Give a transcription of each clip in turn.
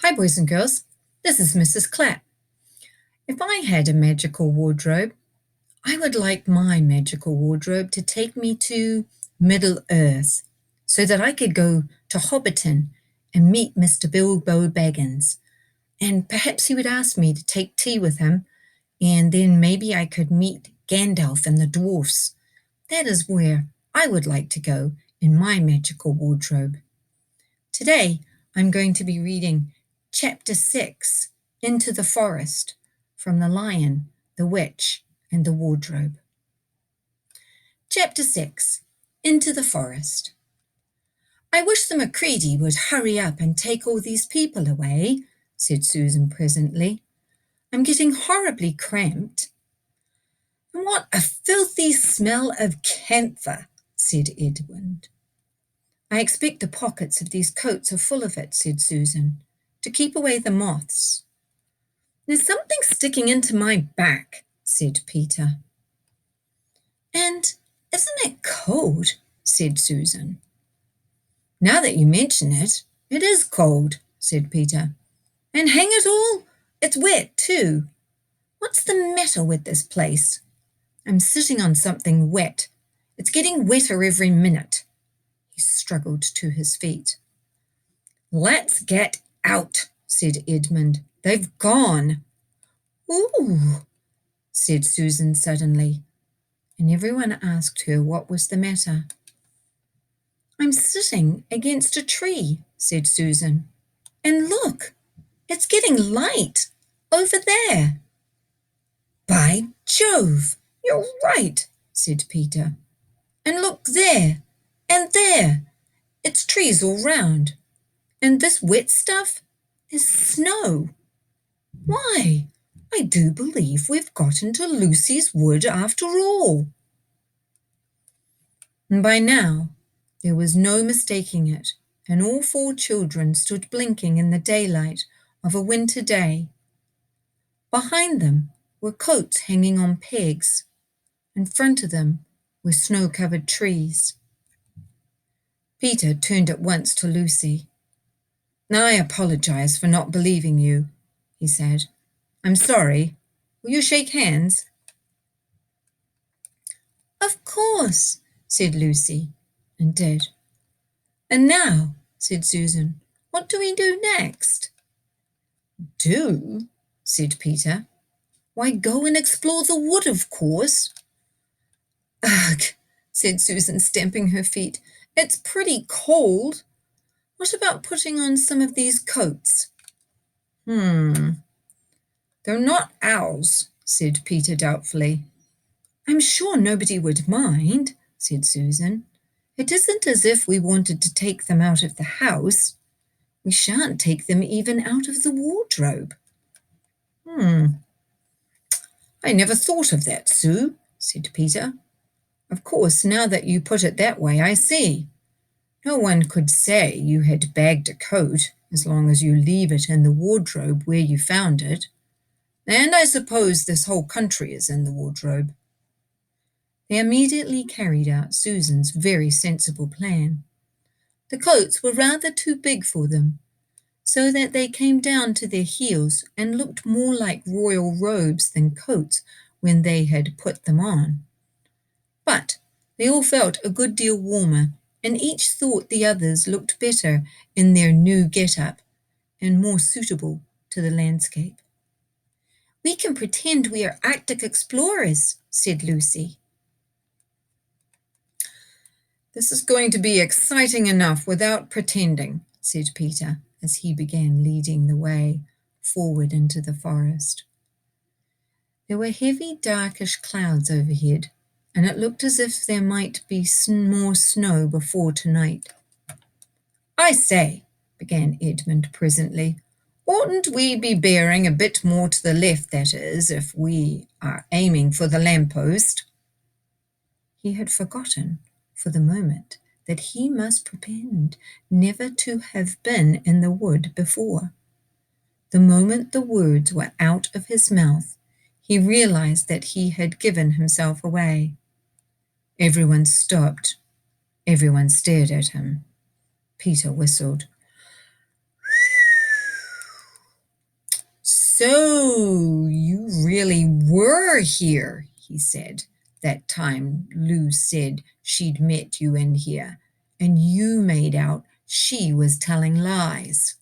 Hi, boys and girls. This is Mrs. Clapp. If I had a magical wardrobe, I would like my magical wardrobe to take me to Middle Earth so that I could go to Hobbiton and meet Mr. Bilbo Baggins. And perhaps he would ask me to take tea with him, and then maybe I could meet Gandalf and the dwarfs. That is where I would like to go in my magical wardrobe. Today, I'm going to be reading Chapter 6, Into the Forest, from The Lion, the Witch, and the Wardrobe. Chapter 6, Into the Forest. I wish the Macready would hurry up and take all these people away, said Susan presently. I'm getting horribly cramped. And what a filthy smell of camphor, said Edmund. I expect the pockets of these coats are full of it, said Susan, to keep away the moths. There's something sticking into my back, said Peter. And isn't it cold, said Susan. Now that you mention it, it is cold, said Peter. And hang it all, it's wet too. What's the matter with this place? I'm sitting on something wet. It's getting wetter every minute. He struggled to his feet. Let's get out, said Edmund. They've gone. Ooh, said Susan suddenly, and everyone asked her what was the matter. I'm sitting against a tree, said Susan. And look, it's getting light over there. By Jove, you're right, said Peter. And look there, and there. It's trees all round. And this wet stuff is snow. Why, I do believe we've got into Lucy's wood after all. And by now, there was no mistaking it, and all four children stood blinking in the daylight of a winter day. Behind them were coats hanging on pegs. In front of them were snow-covered trees. Peter turned at once to Lucy. Now I apologize for not believing you, he said. I'm sorry. Will you shake hands? Of course, said Lucy, and did. And now, said Susan, what do we do next? Do, said Peter. Why, go and explore the wood, of course. Ugh, said Susan, stamping her feet. It's pretty cold. What about putting on some of these coats? They're not owls, said Peter doubtfully. I'm sure nobody would mind, said Susan. It isn't as if we wanted to take them out of the house. We shan't take them even out of the wardrobe. I never thought of that, Sue, said Peter. Of course, now that you put it that way, I see. No one could say you had bagged a coat as long as you leave it in the wardrobe where you found it. And I suppose this whole country is in the wardrobe. They immediately carried out Susan's very sensible plan. The coats were rather too big for them, so that they came down to their heels and looked more like royal robes than coats when they had put them on. But they all felt a good deal warmer, and each thought the others looked better in their new get-up and more suitable to the landscape. We can pretend we are Arctic explorers, said Lucy. This is going to be exciting enough without pretending, said Peter, as he began leading the way forward into the forest. There were heavy, darkish clouds overhead, and it looked as if there might be more snow before tonight. I say, began Edmund presently, oughtn't we be bearing a bit more to the left, that is, if we are aiming for the lamppost? He had forgotten, for the moment, that he must pretend never to have been in the wood before. The moment the words were out of his mouth, he realized that he had given himself away. Everyone stopped. Everyone stared at him. Peter whistled. So you really were here, he said, that time Lou said she'd met you in here, and you made out she was telling lies.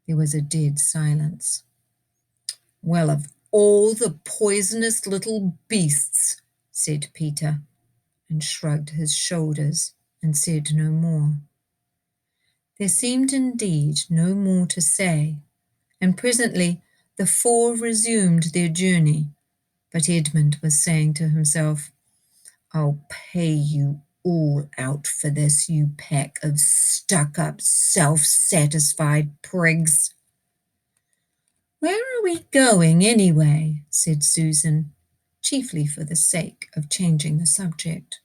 There was a dead silence. Well, of all the poisonous little beasts, said Peter, and shrugged his shoulders and said no more. There seemed indeed no more to say, and presently the four resumed their journey. But Edmund was saying to himself, I'll pay you all out for this, you pack of stuck-up, self-satisfied prigs. Where are we going anyway? Said Susan, chiefly for the sake of changing the subject.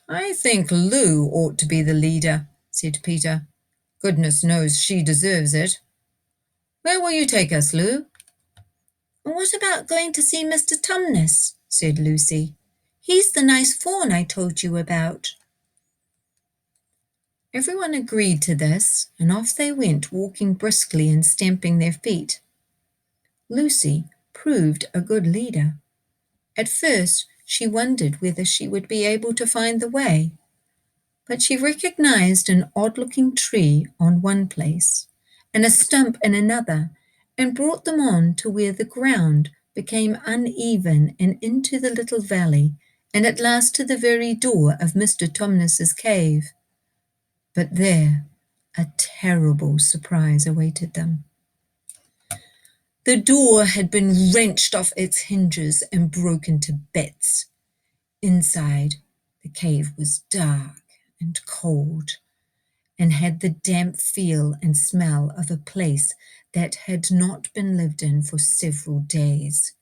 I think Lou ought to be the leader, said Peter. Goodness knows she deserves it. Where will you take us, Lou? What about going to see Mr. Tumnus? Said Lucy. He's the nice faun I told you about. Everyone agreed to this, and off they went, walking briskly and stamping their feet. Lucy proved a good leader. At first she wondered whether she would be able to find the way, but she recognized an odd-looking tree on one place and a stump in another, and brought them on to where the ground became uneven and into the little valley, and at last to the very door of Mr. Tumnus's cave. But there a terrible surprise awaited them. The door had been wrenched off its hinges and broken to bits. Inside, the cave was dark and cold, and had the damp feel and smell of a place that had not been lived in for several days.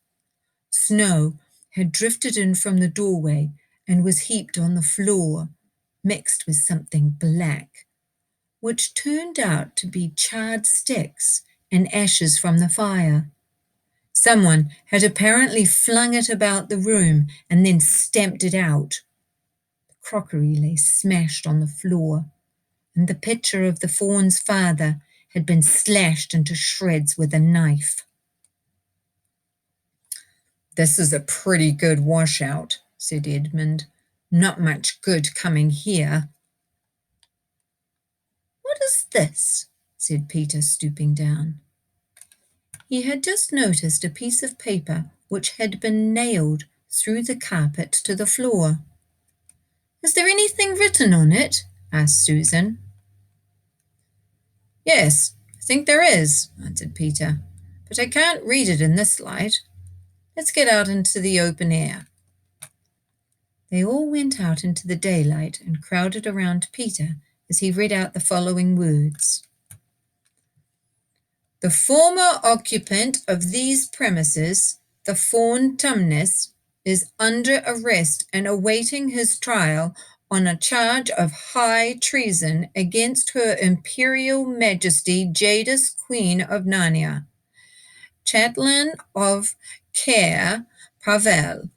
Snow had drifted in from the doorway and was heaped on the floor, mixed with something black, which turned out to be charred sticks and ashes from the fire. Someone had apparently flung it about the room and then stamped it out. The crockery lay smashed on the floor, and the picture of the faun's father had been slashed into shreds with a knife. This is a pretty good washout, said Edmund. Not much good coming here. What is this? Said Peter, stooping down. He had just noticed a piece of paper which had been nailed through the carpet to the floor. Is there anything written on it? Asked Susan. Yes, I think there is, answered Peter, but I can't read it in this light. Let's get out into the open air. They all went out into the daylight and crowded around Peter as he read out the following words. The former occupant of these premises, the faun Tumnus, is under arrest and awaiting his trial on a charge of high treason against Her Imperial Majesty Jadis, Queen of Narnia, Chatelaine of Caer Paravel,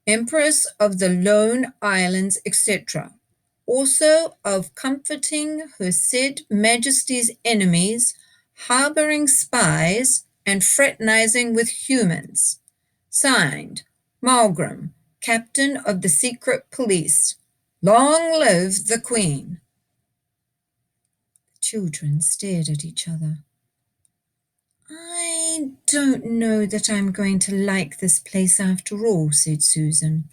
Empress of the Lone Islands, etc., also of comforting her said Majesty's enemies, harboring spies, and fraternizing with humans. Signed, Malgrim, Captain of the Secret Police. Long live the Queen. The children stared at each other. I don't know that I'm going to like this place after all, said Susan.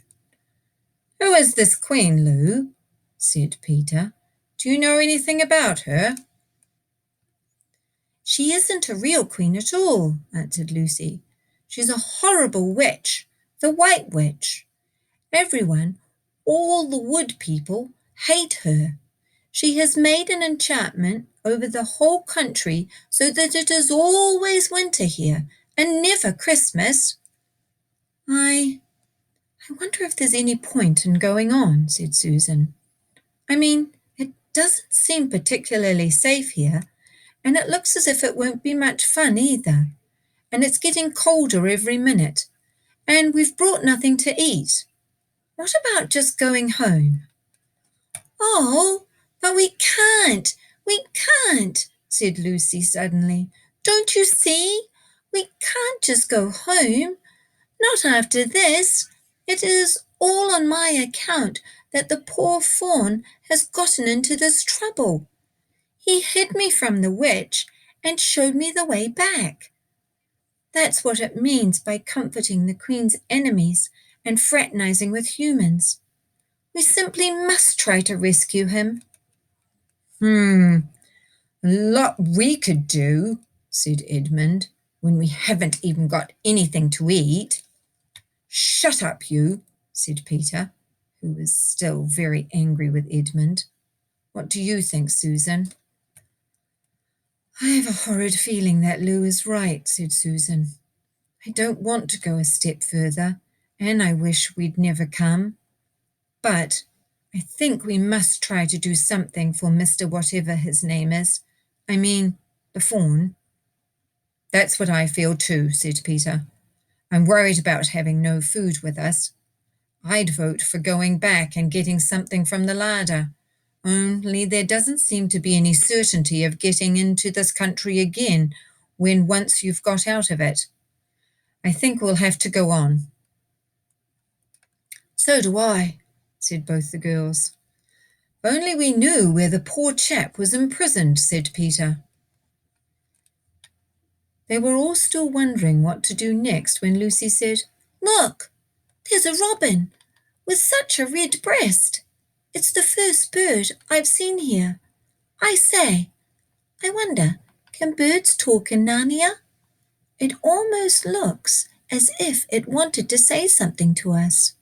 Who is this Queen, Lou? Said Peter. Do you know anything about her? She isn't a real queen at all, answered Lucy. She's a horrible witch, the White Witch. Everyone, all the wood people, hate her. She has made an enchantment over the whole country so that it is always winter here and never Christmas. I wonder if there's any point in going on, said Susan. I mean, it doesn't seem particularly safe here, and it looks as if it won't be much fun either. And it's getting colder every minute, and we've brought nothing to eat. What about just going home? Oh, but we can't, said Lucy suddenly. Don't you see? We can't just go home. Not after this. It is all on my account that the poor fawn has gotten into this trouble. He hid me from the witch and showed me the way back. That's what it means by comforting the Queen's enemies and fraternizing with humans. We simply must try to rescue him. A lot we could do, said Edmund, when we haven't even got anything to eat. Shut up, you, said Peter, who was still very angry with Edmund. What do you think, Susan? I have a horrid feeling that Lou is right, said Susan. I don't want to go a step further, and I wish we'd never come. But I think we must try to do something for Mr. Whatever his name is. I mean, the fawn. That's what I feel too, said Peter. I'm worried about having no food with us. I'd vote for going back and getting something from the larder. Only there doesn't seem to be any certainty of getting into this country again when once you've got out of it. I think we'll have to go on. So do I, said both the girls. If only we knew where the poor chap was imprisoned, said Peter. They were all still wondering what to do next when Lucy said, Look, there's a robin with such a red breast. It's the first bird I've seen here. I say, I wonder, can birds talk in Narnia? It almost looks as if it wanted to say something to us.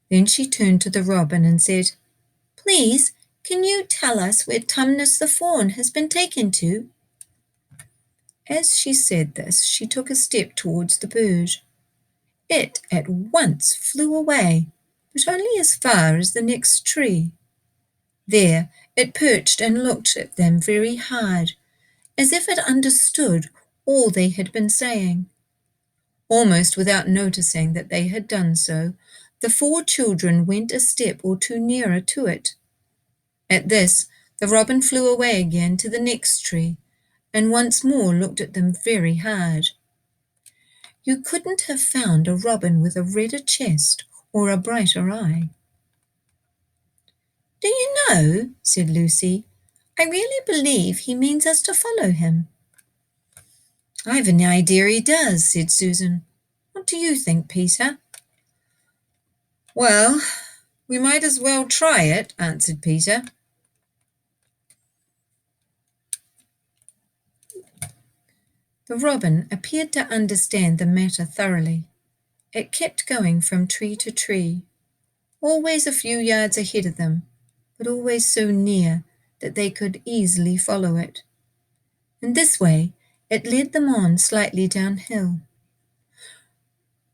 Then she turned to the robin and said, Please, can you tell us where Tumnus the fawn has been taken to? As she said this, she took a step towards the bird. It at once flew away, but only as far as the next tree. There it perched and looked at them very hard, as if it understood all they had been saying. Almost without noticing that they had done so, the 4 children went a step or 2 nearer to it. At this, the robin flew away again to the next tree, and once more looked at them very hard. You couldn't have found a robin with a redder chest or a brighter eye. Do you know, said Lucy, I really believe he means us to follow him. I've an idea he does, said Susan. What do you think, Peter? Well, we might as well try it, answered Peter. The robin appeared to understand the matter thoroughly. It kept going from tree to tree, always a few yards ahead of them, but always so near that they could easily follow it. In this way, it led them on slightly downhill.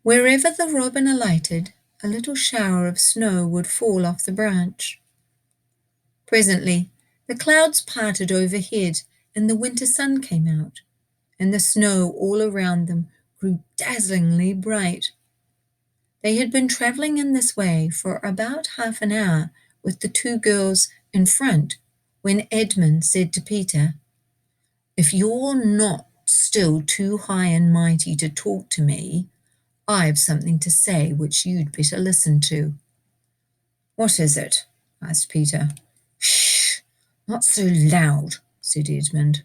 Wherever the robin alighted, a little shower of snow would fall off the branch. Presently, the clouds parted overhead and the winter sun came out, and the snow all around them grew dazzlingly bright. They had been travelling in this way for about half an hour with the 2 girls in front when Edmund said to Peter, If you're not still too high and mighty to talk to me, I've something to say which you'd better listen to. What is it? Asked Peter. Shh, not so loud, said Edmund.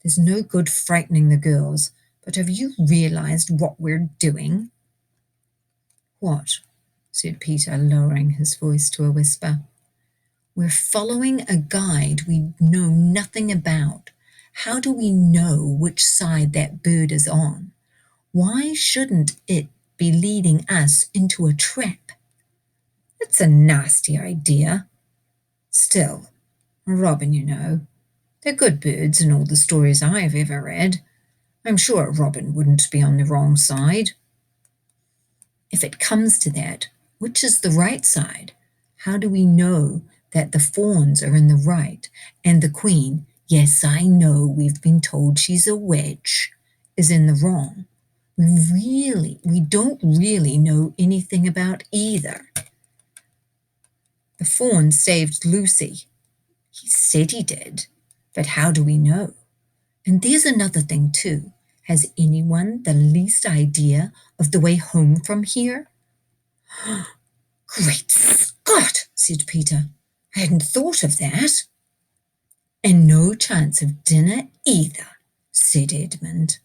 There's no good frightening the girls, but have you realized what we're doing? What? Said Peter, lowering his voice to a whisper. We're following a guide we know nothing about. How do we know which side that bird is on? Why shouldn't it be leading us into a trap? It's a nasty idea. Still, a robin, you know. They're good birds in all the stories I've ever read. I'm sure a robin wouldn't be on the wrong side. If it comes to that, which is the right side? How do we know that the fawns are in the right and the Queen, yes, I know we've been told she's a witch, is in the wrong? We don't really know anything about either. The fawn saved Lucy. He said he did, but how do we know? And there's another thing too. Has anyone the least idea of the way home from here? Great Scott, said Peter. I hadn't thought of that. And no chance of dinner either, said Edmund.